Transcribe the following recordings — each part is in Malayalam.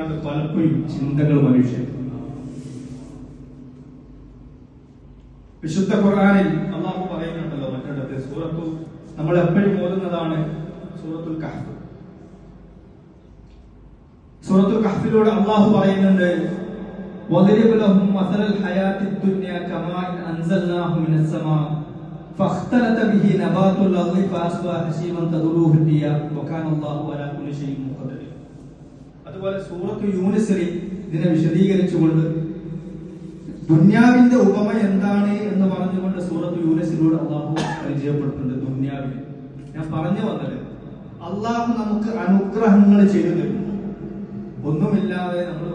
കുറിച്ചാണ് പലപ്പോഴും ചിന്തകൾ മനുഷ്യൻ. വിശുദ്ധ ഖുർആനിൽ അള്ളാഹു പറയുന്നുണ്ടല്ലോ മറ്റിടത്ത്, സൂറത്തു നമ്മൾ എപ്പോഴും ഓതുന്നതാണ് സൂറത്തുൽ കഹ്ഫ്. സൂറത്തുൽ കഹ്ഫിലൂടെ അള്ളാഹു പറയുന്നുണ്ട്, വദരിബ് ലഹും മസലൽ ഹയാത്തിദ് ദുനിയ കമാഇൻ അൻസൽനാഹു മിനസ് സമാ ഫഖ്തലത ബിഹി നബാതുൽ അർളി ഫഅസ്ബഹ ഹസീമൻ തദുറുഹു റിയാ വകാന അല്ലാഹു അലാ കുല്ലി ഷൈഇൻ മുഖ്തദിർ. അതുപോലെ സൂറത്തു യൂനുസിൽ ഇതിനെ വിശദീകരിച്ചുകൊണ്ട് ദുനിയാവിന്റെ ഉപമ എന്താണ് എന്ന് പറഞ്ഞുകൊണ്ട് സൂറത്തു യൂനുസിലൂടെ അള്ളാഹു പരിചയപ്പെടുത്തുന്നുണ്ട്. ദുനിയാവിൽ ഞാൻ പറഞ്ഞു വന്നത്, അള്ളാഹു നമുക്ക് അനുഗ്രഹങ്ങൾ ചെയ്തു തരും. ഒന്നുമില്ലാതെ നമ്മൾ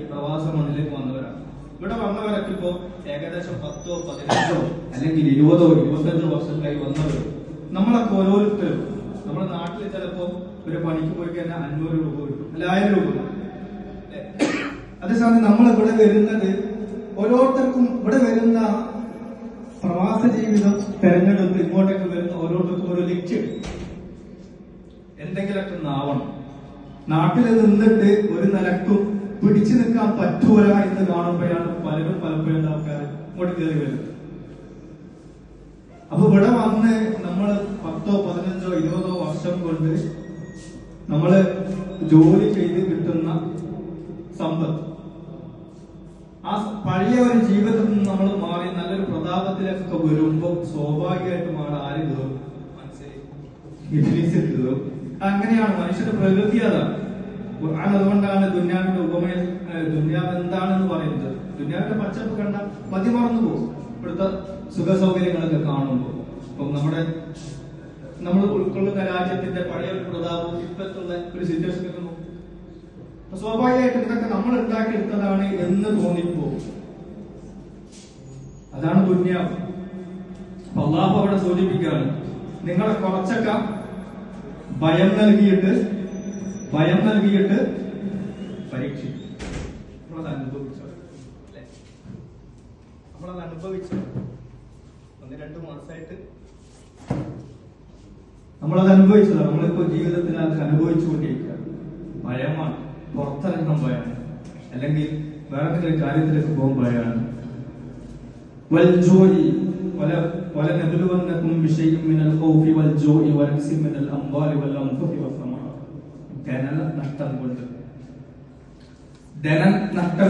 ഈ പ്രവാസ മണ്ണിലേക്ക് വന്നവരാണ്. ഇവിടെ വന്നവരൊക്കെ ഇപ്പോ ഏകദേശം 10, 15 അല്ലെങ്കിൽ 20, 25 വർഷത്തിലായി വന്നവർ. നമ്മളൊക്കെ ഓരോരുത്തരും നമ്മുടെ നാട്ടിൽ ചിലപ്പോ ഒരു പണിക്ക് പോയി കഴിഞ്ഞാൽ 500 രൂപ കിട്ടും, 1000 രൂപ കിട്ടും. അതേസമയം നമ്മൾ ഇവിടെ വരുന്നത്, ഓരോരുത്തർക്കും ഇവിടെ വരുന്ന പ്രവാസ ജീവിതം തെരഞ്ഞെടുപ്പ് ഇങ്ങോട്ടേക്ക് വരുന്ന ഓരോരുത്തർക്കും ഓരോ ലക്ഷ്യം, എന്തെങ്കിലൊക്കെ ഒന്നാവണം. നാട്ടിൽ നിന്നിട്ട് ഒരു നിലക്കും പിടിച്ചു നിൽക്കാൻ പറ്റൂല എന്ന് കാണുമ്പോഴാണ് പലപ്പോഴും ആൾക്കാർ ഇങ്ങോട്ട് കയറി വരുന്നത്. അപ്പൊ ഇവിടെ വന്ന് നമ്മൾ 10, 15, 20 വർഷം കൊണ്ട് നമ്മള് ജോലി ചെയ്ത് കിട്ടുന്ന സമ്പത്ത്, ആ പഴയ ഒരു ജീവിതത്തിൽ നിന്ന് നമ്മൾ മാറി നല്ലൊരു പ്രതാപത്തിലേക്കൊക്കെ വരുമ്പോ സ്വാഭാവികമായിട്ടുമാണ് ആര് കയറും? ഇബ്ലീസ് കയറും. അങ്ങനെയാണ് മനുഷ്യന്റെ പ്രകൃതി. അതാണ് ഖുർആൻ അതുകൊണ്ടാണ് ദുനിയാവിന്റെ ഉപമയിൽ ദുനിയാവ് എന്താണെന്ന് പറയുന്നത്. ദുനിയാവിന്റെ പച്ചപ്പ് കണ്ട മതി മറന്നു പോകും ഇവിടുത്തെ സുഖ സൗകര്യങ്ങളൊക്കെ കാണുമ്പോൾ. ഇപ്പം നമ്മൾ ഉൾക്കൊള്ളുന്ന രാജ്യത്തിന്റെ പഴയ ഒരു പ്രതാപവും ഇപ്പോഴത്തുള്ള ഒരു സിറ്റുവേഷൻ ഒക്കെ നോക്കും. സ്വാഭാവികമായിട്ടും ഇതൊക്കെ നമ്മൾ ഉണ്ടാക്കിയെടുത്തതാണ് എന്ന് തോന്നിപ്പോകും. അതാണ് ദുനിയാവ്. അള്ളാഹു അവിടെ സൂചിപ്പിക്കുകയാണ്, നിങ്ങളെ കുറച്ചൊക്കെ ഭയം നൽകിയിട്ട് പരീക്ഷിക്കും. നമ്മളത് അനുഭവിച്ചു 1-2 മാസമായിട്ട് നമ്മളത് അനുഭവിച്ചതാണ്. നമ്മളിപ്പോ ജീവിതത്തിൽ അത് അനുഭവിച്ചുകൊണ്ടിരിക്കുകയാണ്. ഭയമാണ്, പുറത്തിറങ്ങാൻ ഭയമാണ്, അല്ലെങ്കിൽ വേറെ എന്തെങ്കിലും കാര്യത്തിലേക്ക് പോകാൻ ഭയമാണ്. وَلَنَبْلُوَنَّكُمْ بِشَيْءٍ مِنَ الْخَوْفِ وَالْجُوعِ وَنَقْصٍ مِنَ الْأَمْوَالِ وَالْأَنْفُسِ وَالثَّمَرَاتِ. ധനനഷ്ടം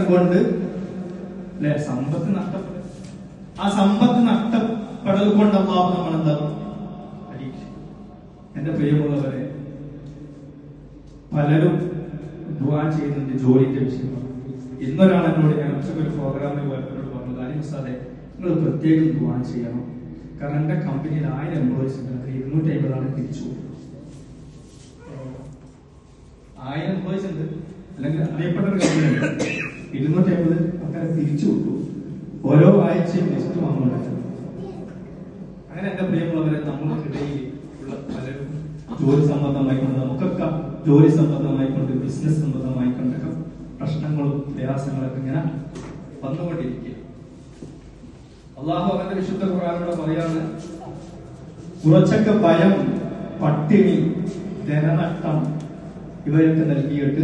കൊണ്ട് അല്ലെ, സമ്പത്ത് നഷ്ടപ്പെടും. ആ സമ്പത്ത് നഷ്ടപ്പെടൽ കൊണ്ട് അല്ലാഹു നമ്മൾ എന്താകും? പരീക്ഷിക്കും. എന്റെ പ്രിയമുള്ളവരെ, പലരും ദുആ ചെയ്യുന്നുണ്ട് ജോലിന്റെ വിഷയമാണ്. ഇന്നൊരാൾ എന്നോട്, ഞാൻ ഒരു പ്രോഗ്രാമിൽ പോയപ്പോഴോട് പറഞ്ഞു, കാര്യം ഉസ്താദേ നിങ്ങൾ പ്രത്യേകം ദുആ ചെയ്യണം. കാരണം എന്റെ കമ്പനിയിൽ 1000 എംപ്ലോയീസ് ഉണ്ട്, 250 ആണ് തിരിച്ചു കൊടുക്കും. 1000 എംപ്ലോയീസ് ഉണ്ട്, അല്ലെങ്കിൽ അറിയപ്പെട്ട ഒരു കമ്പനി 250 ആൾക്കാരെ തിരിച്ചു കൊടുക്കും. ഓരോ ആഴ്ചയും ലിസ്റ്റ് വാങ്ങുന്നുണ്ട്. അങ്ങനെ എന്റെ പ്രിയമുള്ളവരെ, നമ്മൾക്കിടയിൽ ഉള്ള പലരും ജോലി സംബന്ധമായിക്കൊണ്ട്, നമുക്കൊക്കെ ജോലി സംബന്ധമായിക്കൊണ്ട്, ബിസിനസ് സംബന്ധമായിക്കൊണ്ടൊക്കെ പ്രശ്നങ്ങളും പ്രയാസങ്ങളൊക്കെ ഇങ്ങനെ വന്നുകൊണ്ടിരിക്കുക. അള്ളാഹു അവന്റെ വിശുദ്ധ ഖുർആനിലൂടെ പറയാണ്, കുറച്ചൊക്കെ ഭയം, പട്ടിണി, ധനനഷ്ടം ഇവയൊക്കെ നൽകിയിട്ട്